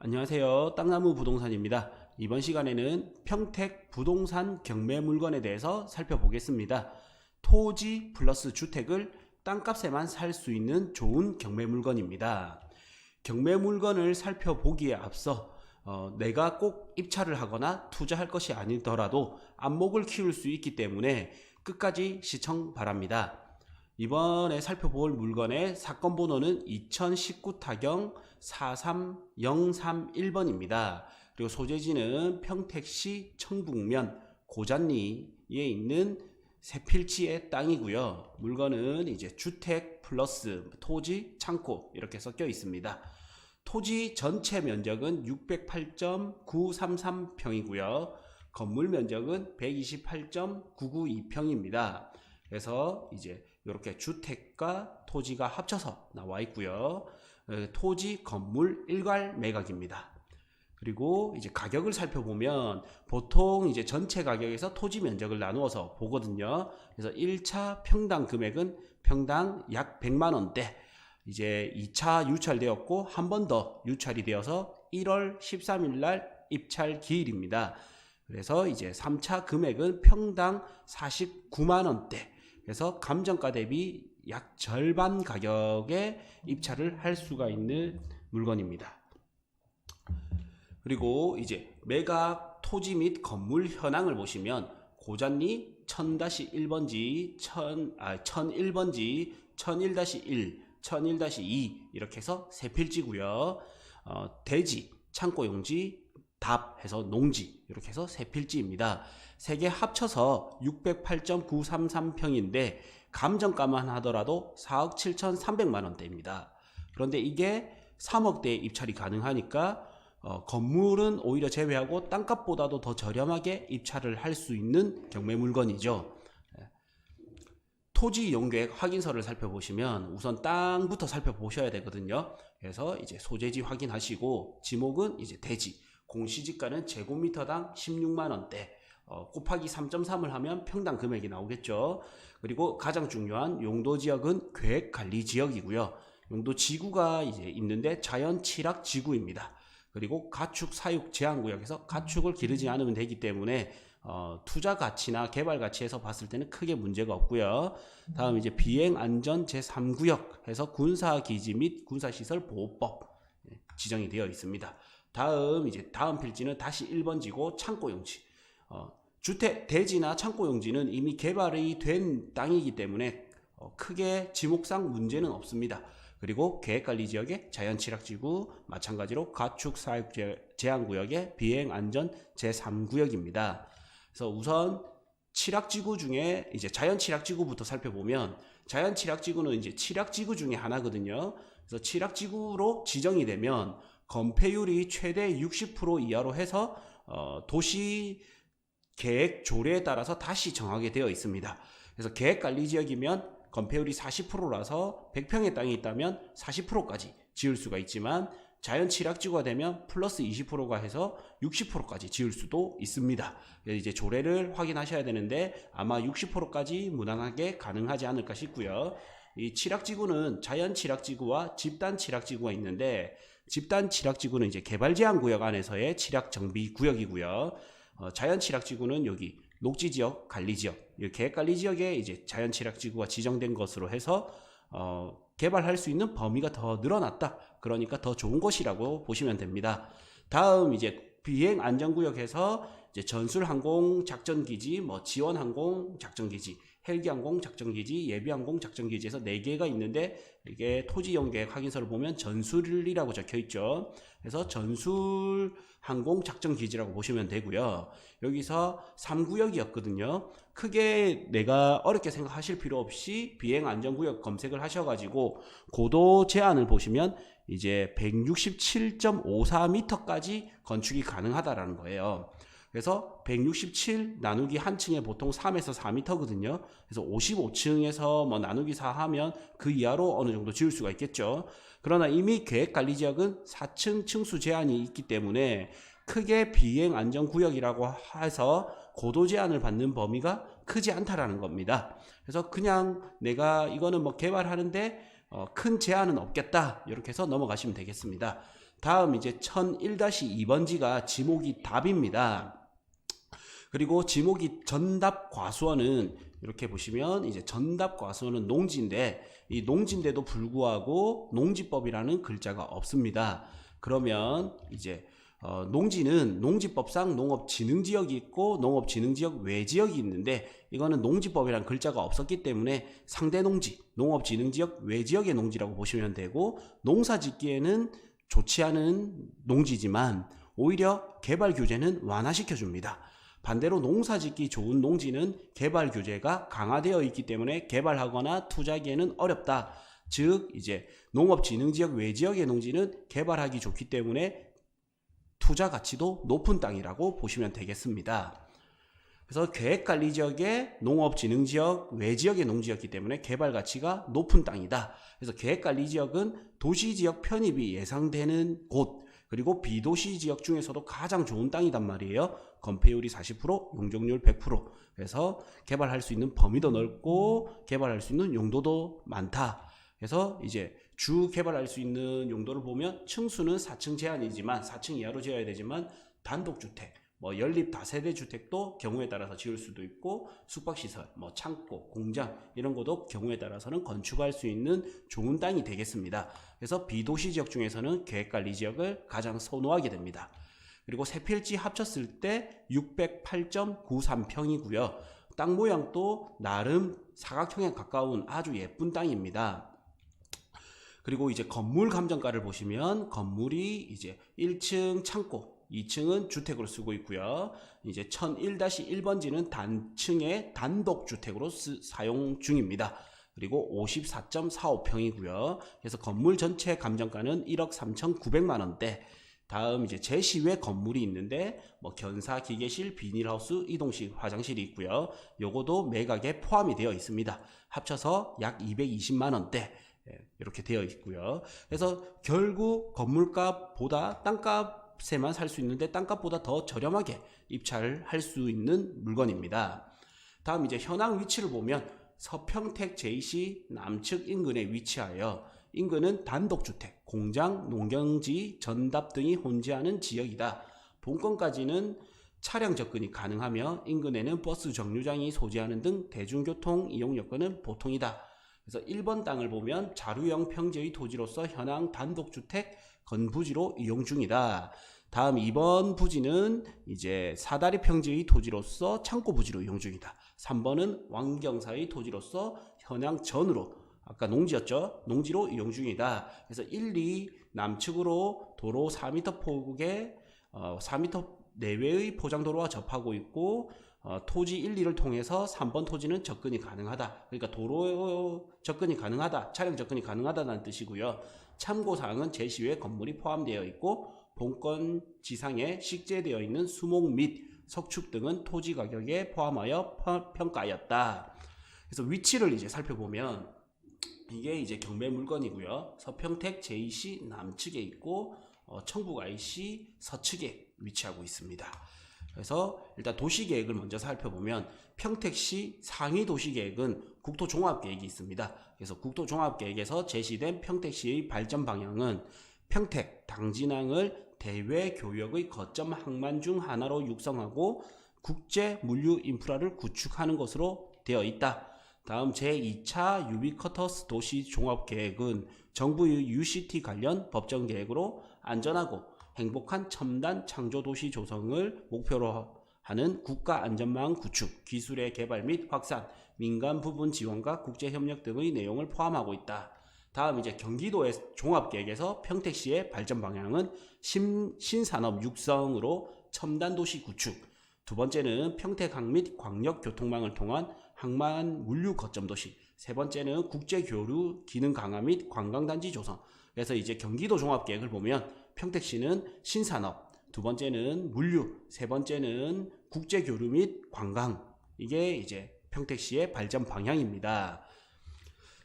안녕하세요. 땅나무 부동산입니다. 이번 시간에는 평택 부동산 경매 물건에 대해서 살펴보겠습니다. 토지 플러스 주택을 땅값에만 살 수 있는 좋은 경매 물건입니다. 경매 물건을 살펴보기에 앞서 내가 꼭 입찰을 하거나 투자할 것이 아니더라도 안목을 키울 수 있기 때문에 끝까지 시청 바랍니다. 이번에 살펴볼 물건의 사건 번호는 2019 타경 43031번입니다. 그리고 소재지는 평택시 청북면 고잔리에 있는 세 필지의 땅이고요. 물건은 이제 주택 플러스 토지, 창고 이렇게 섞여 있습니다. 토지 전체 면적은 608.933평이고요. 건물 면적은 128.992평입니다. 그래서 이제 이렇게 주택과 토지가 합쳐서 나와 있고요. 토지 건물 일괄 매각입니다. 그리고 이제 가격을 살펴보면 보통 이제 전체 가격에서 토지 면적을 나누어서 보거든요. 그래서 1차 평당 금액은 평당 약 100만 원대. 이제 2차 유찰되었고 한 번 더 유찰이 되어서 1월 13일 날 입찰 기일입니다. 그래서 이제 3차 금액은 평당 49만 원대. 그래서 감정가 대비 약 절반 가격에 입찰을 할 수가 있는 물건입니다. 그리고 이제 매각 토지 및 건물 현황을 보시면 고잔리 1000-1번지, 1001번지, 1001-1, 1001-2 이렇게 해서 세 필지고요. 대지, 창고용지, 답 해서 농지 이렇게 해서 세 필지입니다. 세 개 합쳐서 608.933평인데 감정가만 하더라도 4억 7,300만 원대입니다. 그런데 이게 3억대에 입찰이 가능하니까 건물은 오히려 제외하고 땅값보다도 더 저렴하게 입찰을 할 수 있는 경매 물건이죠. 토지 이용계획 확인서를 살펴보시면 우선 땅부터 살펴보셔야 되거든요. 그래서 이제 소재지 확인하시고 지목은 이제 대지, 공시지가는 제곱미터당 16만 원대, 곱하기 3.3을 하면 평당 금액이 나오겠죠. 그리고 가장 중요한 용도지역은 계획관리지역이고요. 용도지구가 이제 있는데 자연취락지구입니다. 그리고 가축 사육 제한구역에서 가축을 기르지 않으면 되기 때문에 투자 가치나 개발 가치에서 봤을 때는 크게 문제가 없고요. 다음 이제 비행안전 제3구역 해서 군사기지 및 군사시설 보호법 지정이 되어 있습니다. 다음 필지는 다시 1번지고 창고용지. 주택 대지나 창고용지는 이미 개발이 된 땅이기 때문에 크게 지목상 문제는 없습니다. 그리고 계획관리지역의 자연취락지구 마찬가지로 가축사육 제한구역의 비행안전 제3구역입니다. 그래서 우선 취락지구 중에 이제 자연취락지구부터 살펴보면 자연취락지구는 이제 취락지구 중에 하나거든요. 그래서 취락지구로 지정이 되면 건폐율이 최대 60% 이하로 해서 도시 계획 조례에 따라서 다시 정하게 되어 있습니다. 그래서 계획관리지역이면 건폐율이 40%라서 100평의 땅이 있다면 40%까지 지을 수가 있지만 자연취락지구가 되면 플러스 20%가 해서 60%까지 지을 수도 있습니다. 이제 조례를 확인하셔야 되는데 아마 60%까지 무난하게 가능하지 않을까 싶고요. 이 취락지구는 자연취락지구와 집단취락지구가 있는데 집단취락지구는 이제 개발제한구역 안에서의 취락정비구역이고요. 자연취락지구는 여기 녹지지역, 관리지역, 계획관리지역에 이제 자연취락지구가 지정된 것으로 해서 개발할 수 있는 범위가 더 늘어났다. 그러니까 더 좋은 곳이라고 보시면 됩니다. 다음 이제 비행안전구역에서 이제 전술항공 작전기지, 지원항공 작전기지, 헬기항공 작전기지, 예비항공 작전기지에서 4개가 있는데 이게 토지이용계획 확인서를 보면 전술이라고 적혀있죠. 그래서 전술항공 작전기지라고 보시면 되고요. 여기서 3구역이었거든요. 크게 내가 어렵게 생각하실 필요 없이 비행안전구역 검색을 하셔가지고 고도 제한을 보시면 이제 167.54m까지 건축이 가능하다라는 거예요. 그래서 167 나누기 한 층에 보통 3에서 4m거든요. 그래서 55층에서 나누기 4 하면 그 이하로 어느 정도 지을 수가 있겠죠. 그러나 이미 계획관리지역은 4층 층수 제한이 있기 때문에 크게 비행안전구역이라고 해서 고도 제한을 받는 범위가 크지 않다라는 겁니다. 그래서 그냥 내가 이거는 개발하는데 큰 제한은 없겠다 이렇게 해서 넘어가시면 되겠습니다. 다음 이제 1001-2번지가 지목이 답입니다. 그리고 지목이 전답 과수원은 이렇게 보시면 이제 전답 과수원은 농지인데 이 농지인데도 불구하고 농지법이라는 글자가 없습니다. 그러면 이제 농지는 농지법상 농업진흥지역이 있고 농업진흥지역 외지역이 있는데 이거는 농지법이라는 글자가 없었기 때문에 상대농지, 농업진흥지역 외지역의 농지라고 보시면 되고 농사짓기에는 좋지 않은 농지지만 오히려 개발 규제는 완화시켜 줍니다. 반대로 농사짓기 좋은 농지는 개발 규제가 강화되어 있기 때문에 개발하거나 투자하기에는 어렵다. 즉 이제 농업진흥지역 외지역의 농지는 개발하기 좋기 때문에 투자 가치도 높은 땅이라고 보시면 되겠습니다. 그래서 계획관리지역의 농업진흥지역 외지역의 농지였기 때문에 개발 가치가 높은 땅이다. 그래서 계획관리지역은 도시지역 편입이 예상되는 곳 그리고 비도시지역 중에서도 가장 좋은 땅이단 말이에요. 건폐율이 40%, 용적률 100%. 그래서 개발할 수 있는 범위도 넓고 개발할 수 있는 용도도 많다. 그래서 이제 주 개발할 수 있는 용도를 보면 층수는 4층 제한이지만 4층 이하로 지어야 되지만 단독주택, 연립 다세대 주택도 경우에 따라서 지을 수도 있고 숙박시설, 창고, 공장 이런 것도 경우에 따라서는 건축할 수 있는 좋은 땅이 되겠습니다. 그래서 비도시 지역 중에서는 계획관리 지역을 가장 선호하게 됩니다. 그리고 세 필지 합쳤을 때 608.93평이고요. 땅 모양도 나름 사각형에 가까운 아주 예쁜 땅입니다. 그리고 이제 건물 감정가를 보시면 건물이 이제 1층 창고, 2층은 주택으로 쓰고 있고요. 이제 1001-1번지는 단층의 단독주택으로 사용 중입니다. 그리고 54.45평이고요. 그래서 건물 전체 감정가는 1억 3,900만 원대. 다음 이제 제시외 건물이 있는데 견사, 기계실, 비닐하우스, 이동식, 화장실이 있고요. 요거도 매각에 포함이 되어 있습니다. 합쳐서 약 220만 원대. 이렇게 되어 있고요. 그래서 결국 건물값보다 땅값에만 살 수 있는데 땅값보다 더 저렴하게 입찰할 수 있는 물건입니다. 다음 이제 현황 위치를 보면 서평택 제2시 남측 인근에 위치하여 인근은 단독주택, 공장, 농경지, 전답 등이 혼재하는 지역이다. 본건까지는 차량 접근이 가능하며 인근에는 버스 정류장이 소재하는 등 대중교통 이용 여건은 보통이다. 그래서 1번 땅을 보면 자루형 평지의 토지로서 현황 단독주택 건부지로 이용 중이다. 다음 2번 부지는 이제 사다리 평지의 토지로서 창고 부지로 이용 중이다. 3번은 왕경사의 토지로서 현황 전으로 아까 농지였죠? 농지로 이용 중이다. 그래서 1, 2 남측으로 도로 4m 폭의 4m 내외의 포장도로와 접하고 있고 토지 1, 2를 통해서 3번 토지는 접근이 가능하다. 그러니까 도로 접근이 가능하다. 차량 접근이 가능하다는 뜻이고요. 참고사항은 제시외 건물이 포함되어 있고 본건 지상에 식재되어 있는 수목 및 석축 등은 토지 가격에 포함하여 평가하였다. 그래서 위치를 이제 살펴보면 이게 이제 경매 물건이고요. 서평택 제2시 남측에 있고 청북 IC 서측에 위치하고 있습니다. 그래서 일단 도시계획을 먼저 살펴보면 평택시 상위 도시계획은 국토종합계획이 있습니다. 그래서 국토종합계획에서 제시된 평택시의 발전 방향은 평택, 당진항을 대외교역의 거점 항만 중 하나로 육성하고 국제 물류 인프라를 구축하는 것으로 되어 있다. 다음 제2차 유비쿼터스 도시종합계획은 정부의 UCT 관련 법정계획으로 안전하고 행복한 첨단 창조도시 조성을 목표로 하는 국가안전망 구축, 기술의 개발 및 확산, 민간 부분 지원과 국제협력 등의 내용을 포함하고 있다. 다음 이제 경기도의 종합계획에서 평택시의 발전 방향은 신산업 육성으로 첨단도시 구축, 두 번째는 평택항 및 광역교통망을 통한 항만 물류 거점 도시, 세 번째는 국제교류 기능 강화 및 관광단지 조성. 그래서 이제 경기도 종합계획을 보면 평택시는 신산업, 두 번째는 물류, 세 번째는 국제교류 및 관광. 이게 이제 평택시의 발전 방향입니다.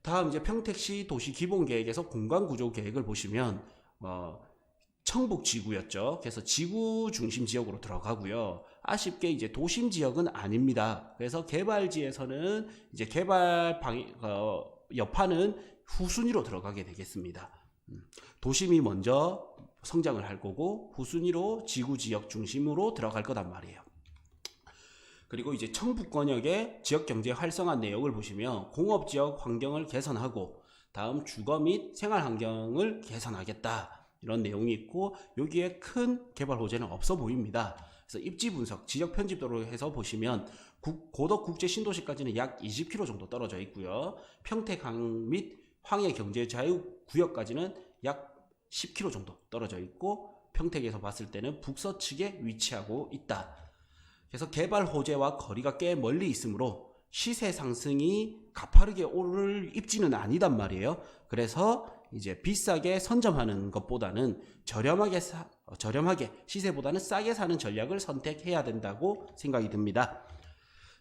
다음 이제 평택시 도시기본계획에서 공간구조계획을 보시면 청북지구였죠. 그래서 지구 중심 지역으로 들어가고요. 아쉽게 이제 도심 지역은 아닙니다. 그래서 개발지에서는 이제 개발 여파는 후순위로 들어가게 되겠습니다. 도심이 먼저 성장을 할 거고 후순위로 지구 지역 중심으로 들어갈 거단 말이에요. 그리고 이제 청북권역의 지역경제 활성화 내역을 보시면 공업지역 환경을 개선하고 다음 주거 및 생활환경을 개선하겠다 이런 내용이 있고 여기에 큰 개발 호재는 없어 보입니다. 그래서 입지 분석, 지역 편집도로 해서 보시면 고덕 국제 신도시까지는 약 20km 정도 떨어져 있고요. 평택항 및 황해 경제 자유 구역까지는 약 10km 정도 떨어져 있고 평택에서 봤을 때는 북서측에 위치하고 있다. 그래서 개발 호재와 거리가 꽤 멀리 있으므로 시세 상승이 가파르게 오를 입지는 아니단 말이에요. 그래서 이제 비싸게 선점하는 것보다는 저렴하게 시세보다는 싸게 사는 전략을 선택해야 된다고 생각이 듭니다.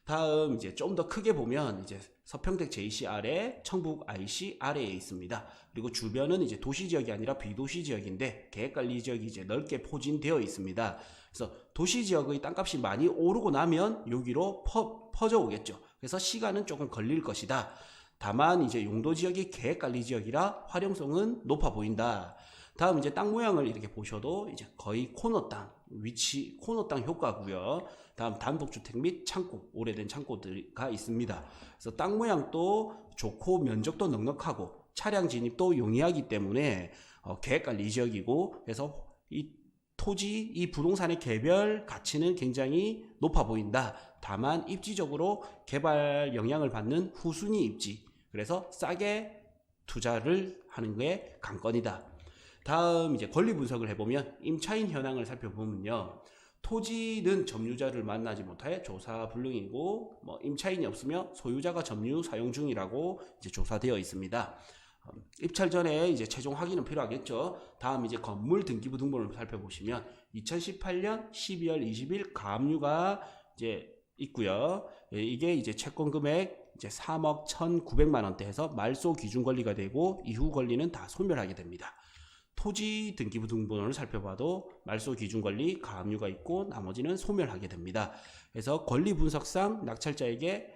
다음 이제 좀 더 크게 보면 이제 서평택 JC 아래, 청북 IC 아래에 있습니다. 그리고 주변은 이제 도시 지역이 아니라 비도시 지역인데 계획관리 지역이 이제 넓게 포진되어 있습니다. 그래서 도시 지역의 땅값이 많이 오르고 나면 여기로 퍼져 오겠죠. 그래서 시간은 조금 걸릴 것이다. 다만 이제 용도 지역이 계획관리 지역이라 활용성은 높아 보인다. 다음 이제 땅 모양을 이렇게 보셔도 이제 거의 코너 땅 위치, 코너 땅 효과고요. 다음 단독주택 및 창고, 오래된 창고가 있습니다. 그래서 땅 모양도 좋고 면적도 넉넉하고 차량 진입도 용이하기 때문에 계획관리 지역이고, 그래서 이 토지, 이 부동산의 개별 가치는 굉장히 높아 보인다. 다만 입지적으로 개발 영향을 받는 후순위 입지, 그래서 싸게 투자를 하는 게 관건이다. 다음 이제 권리 분석을 해보면 임차인 현황을 살펴보면요, 토지는 점유자를 만나지 못해 조사 불능이고 임차인이 없으며 소유자가 점유 사용 중이라고 이제 조사되어 있습니다. 입찰 전에 이제 최종 확인은 필요하겠죠. 다음 이제 건물 등기부 등본을 살펴보시면 2018년 12월 20일 가압류가 이제 있고요. 이게 이제 채권 금액 이제 3억 1,900만 원대에서 말소 기준 권리가 되고 이후 권리는 다 소멸하게 됩니다. 토지 등기부 등본을 살펴봐도 말소 기준 권리 가압류가 있고 나머지는 소멸하게 됩니다. 그래서 권리 분석상 낙찰자에게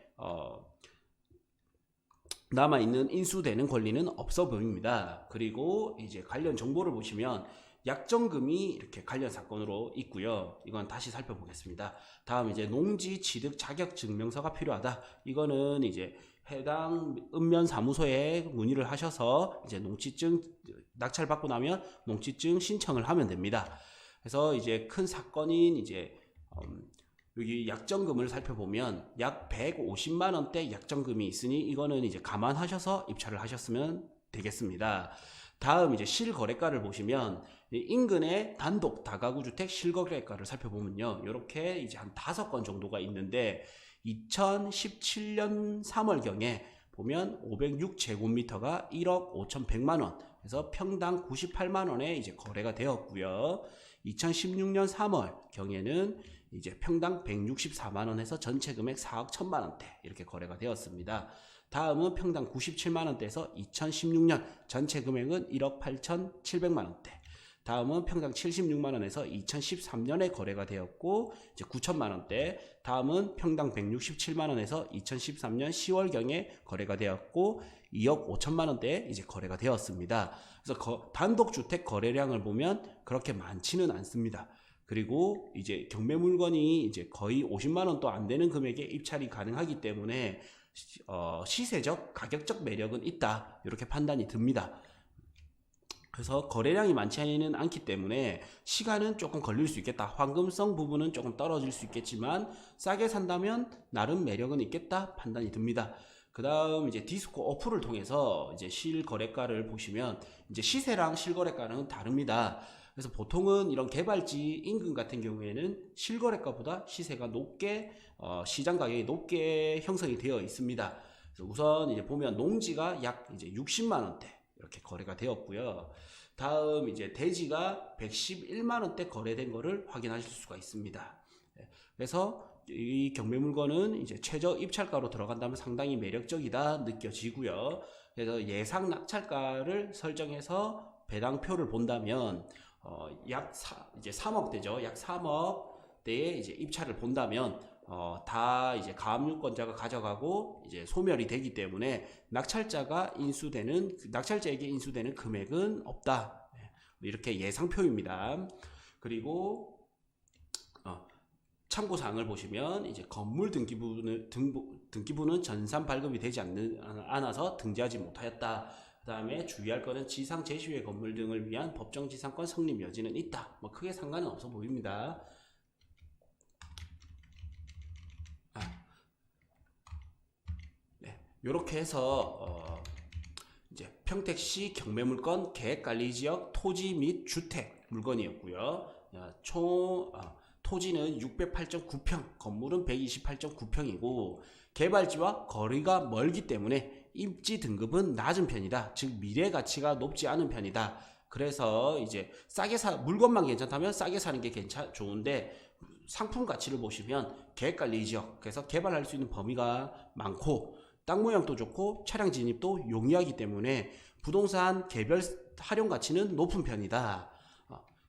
남아있는 인수되는 권리는 없어 보입니다. 그리고 이제 관련 정보를 보시면 약정금이 이렇게 관련 사건으로 있고요. 이건 다시 살펴보겠습니다. 다음 이제 농지 취득 자격 증명서가 필요하다. 이거는 이제 해당 읍면 사무소에 문의를 하셔서 이제 농지증 낙찰 받고 나면 농지증 신청을 하면 됩니다. 그래서 이제 큰 사건인 이제 여기 약정금을 살펴보면 약 150만 원대 약정금이 있으니 이거는 이제 감안하셔서 입찰을 하셨으면 되겠습니다. 다음 이제 실거래가를 보시면 인근의 단독 다가구 주택 실거래가를 살펴보면요, 이렇게 이제 한 5건 정도가 있는데 2017년 3월경에 보면 506제곱미터가 1억 5,100만 원, 그래서 평당 98만 원에 이제 거래가 되었고요. 2016년 3월경에는 이제 평당 164만 원에서 전체 금액 4억 1천만 원대 이렇게 거래가 되었습니다. 다음은 평당 97만 원대에서 2016년 전체 금액은 1억 8,700만 원대. 다음은 평당 76만 원에서 2013년에 거래가 되었고 이제 9천만 원대. 다음은 평당 167만 원에서 2013년 10월경에 거래가 되었고 2억 5천만 원대에 이제 거래가 되었습니다. 그래서 단독 주택 거래량을 보면 그렇게 많지는 않습니다. 그리고 이제 경매 물건이 이제 거의 50만 원도 안 되는 금액에 입찰이 가능하기 때문에 시세적, 가격적 매력은 있다, 이렇게 판단이 듭니다. 그래서 거래량이 많지는 않기 때문에 시간은 조금 걸릴 수 있겠다. 황금성 부분은 조금 떨어질 수 있겠지만 싸게 산다면 나름 매력은 있겠다 판단이 듭니다. 그 다음 이제 디스코 어플을 통해서 이제 실거래가를 보시면 이제 시세랑 실거래가는 다릅니다. 그래서 보통은 이런 개발지 인근 같은 경우에는 실거래가보다 시세가 높게 시장 가격이 높게 형성이 되어 있습니다. 그래서 우선 이제 보면 농지가 약 이제 60만 원대 이렇게 거래가 되었고요. 다음 이제 대지가 111만 원대 거래된 거를 확인하실 수가 있습니다. 그래서 이 경매 물건은 이제 최저 입찰가로 들어간다면 상당히 매력적이다 느껴지고요. 그래서 예상 낙찰가를 설정해서 배당표를 본다면 이제 3억대죠. 약 3억대에 이제 입찰을 본다면 다 이제 가압류권자가 가져가고 이제 소멸이 되기 때문에 낙찰자에게 인수되는 금액은 없다. 이렇게 예상표입니다. 그리고 참고사항을 보시면 이제 건물 등기부는 전산 발급이 되지 않아서 등재하지 못하였다. 그 다음에 주의할 것은 지상 제시외 건물 등을 위한 법정지상권 성립 여지는 있다. 뭐 크게 상관은 없어 보입니다. 이렇게 해서 이제 평택시 경매물건 계획관리지역 토지 및 주택 물건이었고요. 토지는 608.9평, 건물은 128.9평이고 개발지와 거리가 멀기 때문에 입지 등급은 낮은 편이다. 즉 미래 가치가 높지 않은 편이다. 그래서 이제 물건만 괜찮다면 싸게 사는 게 좋은데 상품 가치를 보시면 계획관리지역, 그래서 개발할 수 있는 범위가 많고 땅 모양도 좋고 차량 진입도 용이하기 때문에 부동산 개별 활용 가치는 높은 편이다.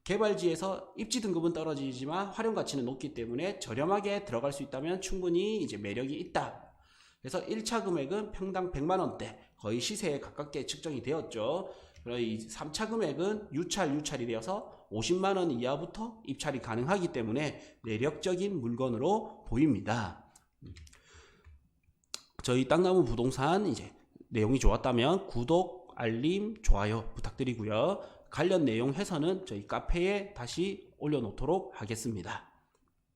개발지에서 입지 등급은 떨어지지만 활용 가치는 높기 때문에 저렴하게 들어갈 수 있다면 충분히 이제 매력이 있다. 그래서 1차 금액은 평당 100만원대, 거의 시세에 가깝게 측정이 되었죠. 그리고 이 3차 금액은 유찰이 되어서 50만원 이하부터 입찰이 가능하기 때문에 매력적인 물건으로 보입니다. 저희 땅나무 부동산 이제 내용이 좋았다면 구독, 알림, 좋아요 부탁드리고요. 관련 내용 해서는 저희 카페에 다시 올려놓도록 하겠습니다.